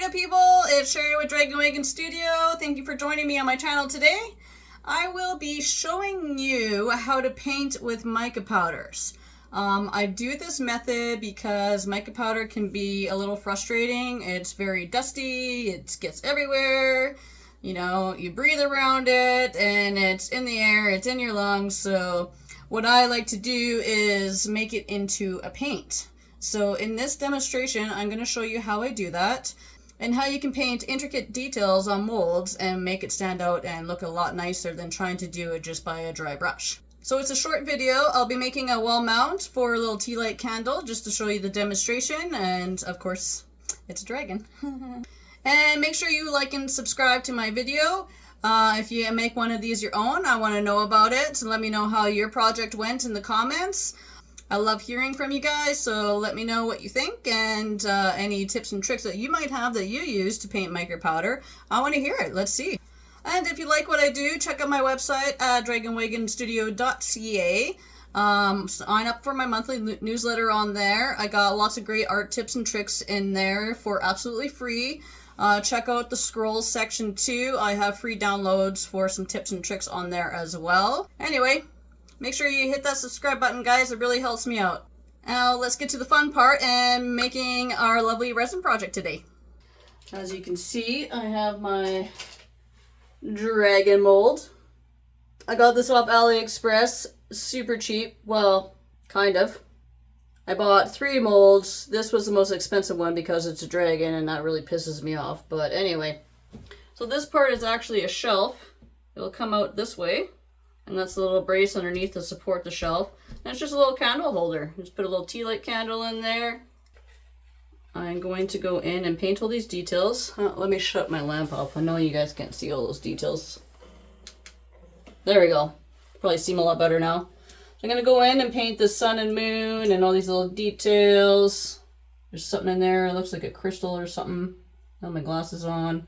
good people? It's Sherry with Dragon Wagon Studio. Thank you for joining me on my channel today. I will be showing you how to paint with mica powders. I do this method because mica powder can be a little frustrating. It's very dusty, it gets everywhere. You know, you breathe around it and it's in the air, it's in your lungs. So what I like to do is make it into a paint. So in this demonstration, I'm going to show you how I do that and how you can paint intricate details on molds and make it stand out and look a lot nicer than trying to do it just by a dry brush. So it's a short video. I'll be making a wall mount for a little tea light candle just to show you the demonstration, and of course it's a dragon. And make sure you like and subscribe to my video. If you make one of these your own, I want to know about it, so let me know how your project went in the comments. I love hearing from you guys, so let me know what you think and any tips and tricks that you might have that you use to paint mica powder. I want to hear it. Let's see. And if you like what I do, check out my website at dragonwagonstudio.ca. Sign up for my monthly newsletter on there. I got lots of great art tips and tricks in there for absolutely free. Check out the scrolls section too. I have free downloads for some tips and tricks on there as well. Anyway, make sure you hit that subscribe button, guys. It really helps me out. Now let's get to the fun part and making our lovely resin project today. As you can see, I have my dragon mold. I got this off AliExpress, super cheap. Well, kind of. I bought 3 molds. This was the most expensive one because it's a dragon and that really pisses me off. But anyway, so this part is actually a shelf. It'll come out this way. And that's the little brace underneath to support the shelf. And it's just a little candle holder. Just put a little tea light candle in there. I'm going to go in and paint all these details. Let me shut my lamp off. I know you guys can't see all those details. There we go. Probably see them a lot better now. So I'm going to go in and paint the sun and moon and all these little details. There's something in there. It looks like a crystal or something. I have my glasses on.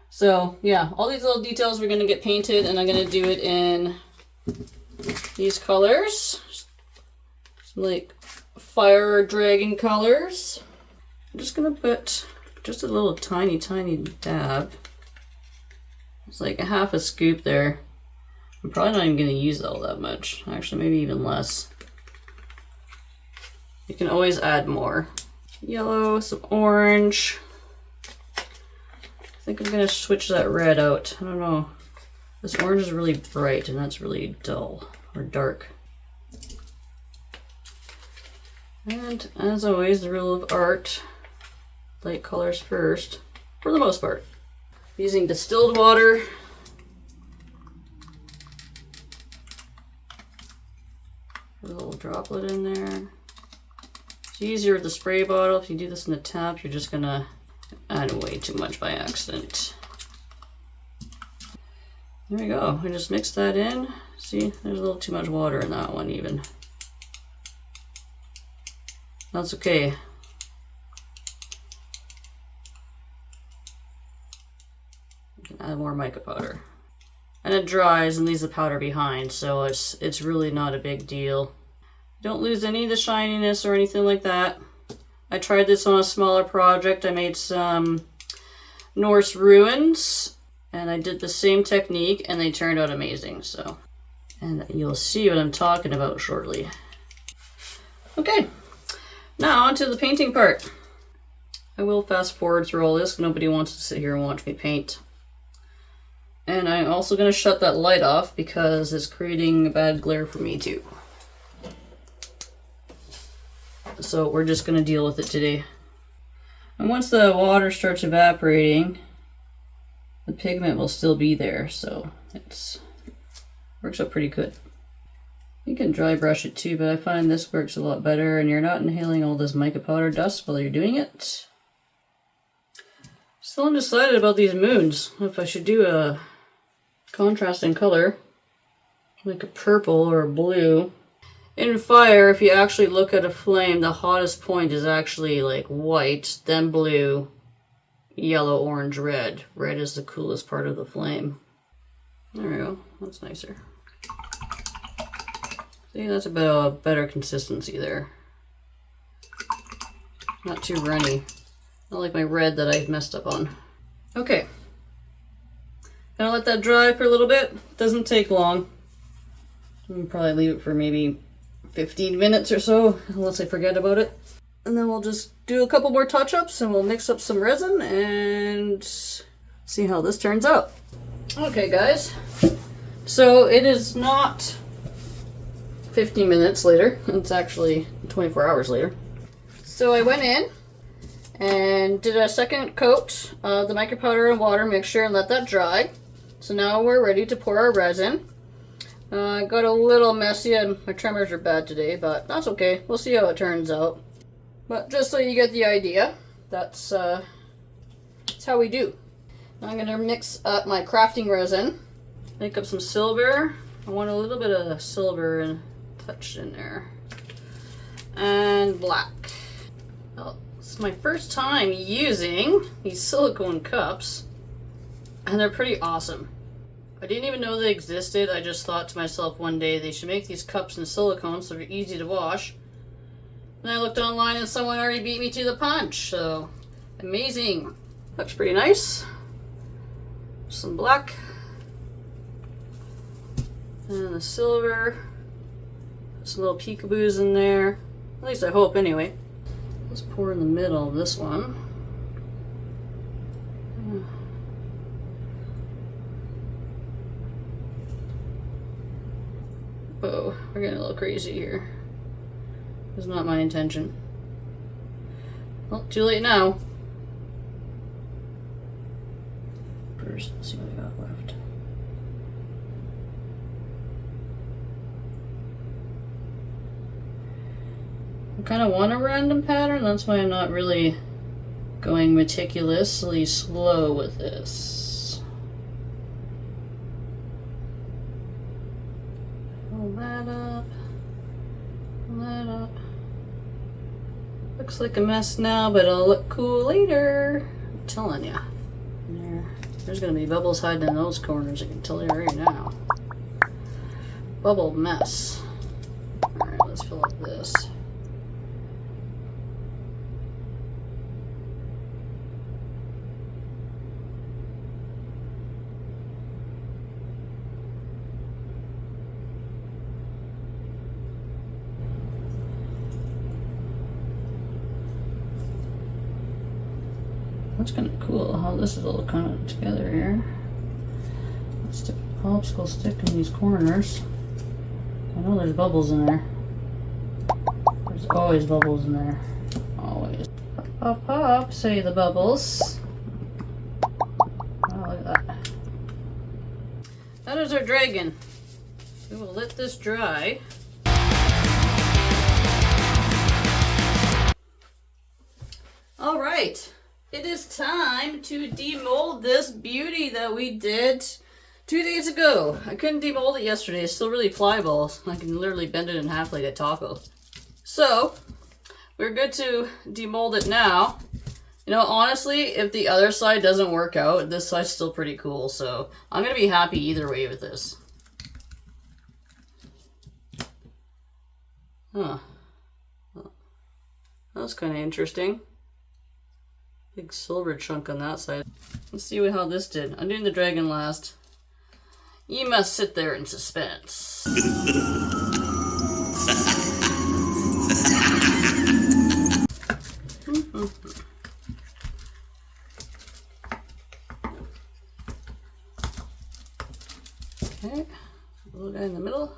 So yeah, all these little details we're going to get painted, and I'm going to do it in these colors. Some like fire dragon colors. I'm just going to put just a little tiny dab. It's like a half a scoop there. I'm probably not even going to use all that much. Actually, maybe even less. You can always add more. Yellow, some orange. I think I'm going to switch that red out. I don't know. This orange is really bright and that's really dull or dark. And as always, the rule of art, light colors first, for the most part. Using distilled water. Put a little droplet in there. It's easier with the spray bottle. If you do this in the tap, you're just going to add way too much by accident. There we go. I just mixed that in. See, there's a little too much water in that one even. That's okay. You can add more mica powder. And it dries and leaves the powder behind, so it's really not a big deal. Don't lose any of the shininess or anything like that. I tried this on a smaller project. I made some Norse ruins and I did the same technique and they turned out amazing. So, and you'll see what I'm talking about shortly. Okay, now on to the painting part. I will fast forward through all this. Nobody wants to sit here and watch me paint. And I'm also going to shut that light off because it's creating a bad glare for me too. So we're just going to deal with it today. And once the water starts evaporating, the pigment will still be there, so it works out pretty good. You can dry brush it too, but I find this works a lot better and you're not inhaling all this mica powder dust while you're doing it. Still undecided about these moons, if I should do a contrasting color, like a purple or a blue. In fire, if you actually look at a flame, the hottest point is actually like white, then blue, yellow, orange, red. Red is the coolest part of the flame. There we go, that's nicer. See, that's a bit of a better consistency there. Not too runny. I like my red that I messed up on. Okay. Gonna let that dry for a little bit. Doesn't take long. I'll probably leave it for maybe 15 minutes or so, unless I forget about it. And then we'll just do a couple more touch-ups and we'll mix up some resin and see how this turns out. Okay guys, so it is not 15 minutes later, it's actually 24 hours later. So I went in and did a second coat of the mica powder and water mixture and let that dry. So now we're ready to pour our resin. Got a little messy and my tremors are bad today, but that's okay. We'll see how it turns out. But just so you get the idea, that's how we do. I'm gonna mix up my crafting resin, make up some silver. I want a little bit of silver and touch in there. And black. Well, it's my first time using these silicone cups, and they're pretty awesome. I didn't even know they existed. I just thought to myself one day they should make these cups in silicone so they're easy to wash. Then I looked online and someone already beat me to the punch, so amazing. Looks pretty nice. Some black. And the silver. Some little peekaboos in there. At least I hope anyway. Let's pour in the middle of this one. Oh, we're getting a little crazy here. It's not my intention. Well, too late now. First, let's see what I got left. I kind of want a random pattern, that's why I'm not really going meticulously slow with this. Pull that up. Pull that up. Looks like a mess now, but it'll look cool later. I'm telling ya. There's gonna be bubbles hiding in those corners, I can tell you right now. Bubble mess. Alright, let's fill up this. That's kind of cool how this is all kind of together here. Let's stick a popsicle stick in these corners. I know there's bubbles in there. There's always bubbles in there. Always. Pop, pop, say the bubbles. Oh, look at that. That is our dragon. We will let this dry. All right. It is time to demold this beauty that we did 2 days ago. I couldn't demold it yesterday. It's still really pliable. I can literally bend it in half like a taco. So, we're good to demold it now. You know, honestly, if the other side doesn't work out, this side's still pretty cool. So, I'm going to be happy either way with this. Huh. That's kind of interesting. Big silver chunk on that side. Let's see how this did. I'm doing the dragon last. You must sit there in suspense. Okay, little guy in the middle.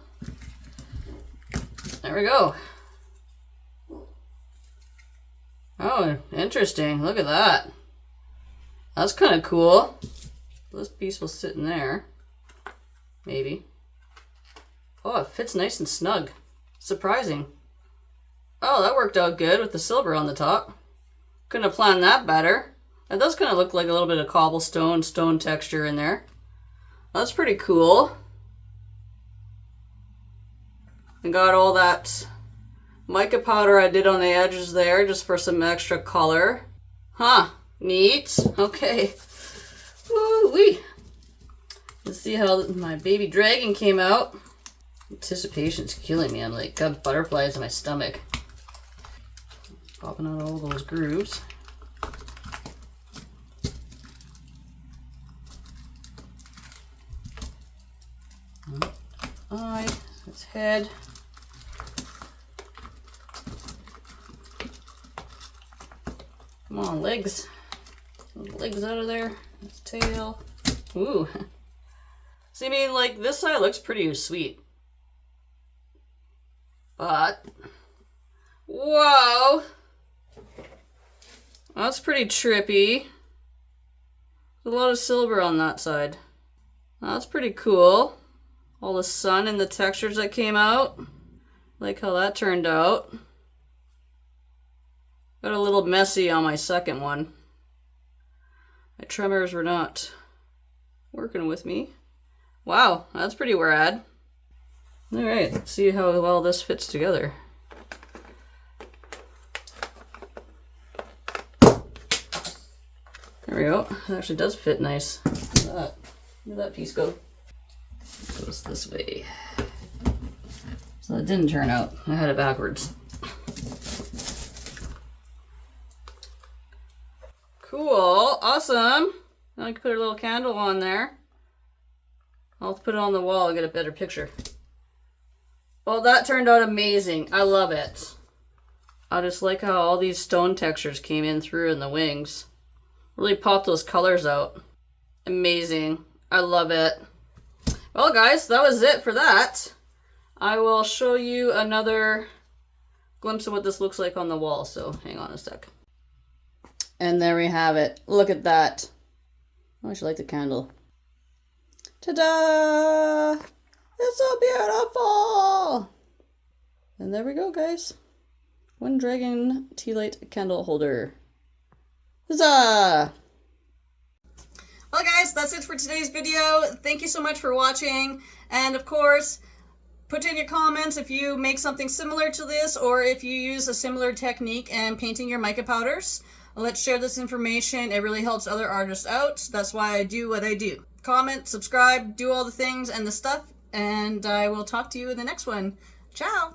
There we go. Oh, interesting. Look at that. That's kind of cool. This piece will sit in there. Maybe. Oh, it fits nice and snug. Surprising. Oh, that worked out good with the silver on the top. Couldn't have planned that better. It does kind of look like a little bit of cobblestone, stone texture in there. That's pretty cool. I got all that mica powder I did on the edges there just for some extra color. Huh, neat. Okay. Woo-wee. Let's see how my baby dragon came out. Anticipation's killing me. I'm like, got butterflies in my stomach. Popping out all those grooves. head. Come on, legs. Legs out of there. His tail. Ooh. See, I mean, like, this side looks pretty sweet. But, whoa. That's pretty trippy. There's a lot of silver on that side. That's pretty cool. All the sun and the textures that came out. Like how that turned out. Got a little messy on my second one. My trimmers were not working with me. Wow, that's pretty rad. Alright, let's see how well this fits together. There we go. It actually does fit nice. Look at that. Where'd that piece go? It goes this way. So it didn't turn out. I had it backwards. Cool. Awesome. Now I can put a little candle on there. I'll put it on the wall and get a better picture. Well, that turned out amazing. I love it. I just like how all these stone textures came in through in the wings. Really popped those colors out. Amazing. I love it. Well, guys, that was it for that. I will show you another glimpse of what this looks like on the wall, so hang on a sec. And there we have it. Look at that. Oh, I should light the candle. Ta-da! It's so beautiful! And there we go, guys. One dragon tea light candle holder. Huzzah! Well, guys, that's it for today's video. Thank you so much for watching. And of course, put in your comments if you make something similar to this or if you use a similar technique in painting your mica powders. Let's share this information. It really helps other artists out. That's why I do what I do. Comment, subscribe, do all the things and the stuff. And I will talk to you in the next one. Ciao!